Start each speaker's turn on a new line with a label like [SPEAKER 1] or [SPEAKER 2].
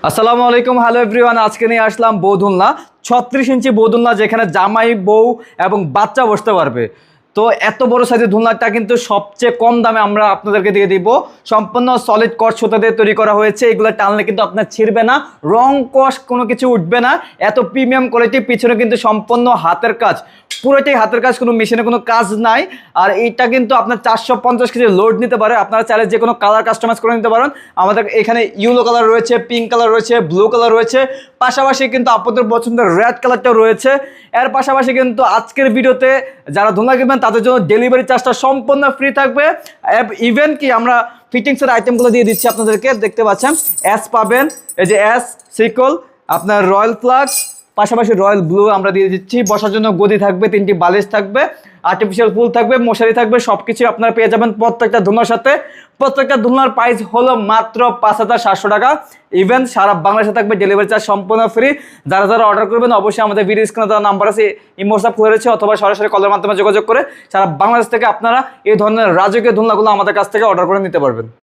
[SPEAKER 1] আসসালামু আলাইকুম, hello everyone. আজকে নিয়ে আসলাম বৌদুলনা 36 ইঞ্চি বৌদুলনা, যেখানে জামাই বউ এবং বাচ্চা বসতে পারবে। তো এত বড় সাইজের দোলনাটা কিন্তু সবচেয়ে কম দামে আমরা আপনাদেরকে দিয়ে দিব। সম্পূর্ণ সলিড কট সুতা দিয়ে তৈরি করা হয়েছে। এগুলো টানলে কিন্তু আপনার ছিঁড়বে না, রং কষ কোনো কিছু উঠবে না। এত প্রিমিয়াম কোয়ালিটি, পিছনে কিন্তু সম্পূর্ণ হাতের কাজ, পুরোটাই হাতের কাজ, কোনো মেশিনে কোনো কাজ নাই। আর এইটা কিন্তু আপনার 450 কেজি লোড নিতে পারে। আপনারা চাইলে যে কোনো কালার কাস্টমাইজ করে নিতে পারেন। আমাদের এখানে ইয়েলো কালার রয়েছে, পিঙ্ক কালার রয়েছে, ব্লু কালার রয়েছে, পাশাপাশি কিন্তু আপনাদের পছন্দের রেড কালারটাও রয়েছে। এর পাশাপাশি কিন্তু আজকের ভিডিওতে যারা দোলনা কিনবেন তাদের জন্য ডেলিভারি চার্জটা সম্পূর্ণ ফ্রি থাকবে। ইভেন কি আমরা ফিটিংসের আইটেমগুলো দিয়ে দিচ্ছি আপনাদেরকে। দেখতে পাচ্ছেন এস পাবেন, এই যে এস সিকল, আপনার রয়্যাল ফ্লাক্স, পাশাপাশি রয়্যাল ব্লু আমরা দিয়ে দিচ্ছি। বসার জন্য গদি থাকবে, 3টি বালিশ থাকবে, আর্টিফিশিয়াল ফুল থাকবে, মশারি থাকবে, সব কিছু আপনারা পেয়ে যাবেন প্রত্যেকটা দোলনার সাথে। প্রত্যেকটা দোলনার প্রাইস হলো মাত্র 5,700 টাকা। ইভেন সারা বাংলাদেশে থাকবে ডেলিভারি চার্জ সম্পূর্ণ ফ্রি। যারা যারা অর্ডার করবেন অবশ্যই আমাদের ভিডিও স্ক্রিনে দেওয়া নাম্বার আছে, ইমো হোয়াটসঅ্যাপ খুলে রয়েছে, অথবা সরাসরি কলের মাধ্যমে যোগাযোগ করে সারা বাংলাদেশ থেকে আপনারা এই ধরনের রাজকীয় দোলনাগুলো আমাদের কাছ থেকে অর্ডার করে নিতে পারবেন।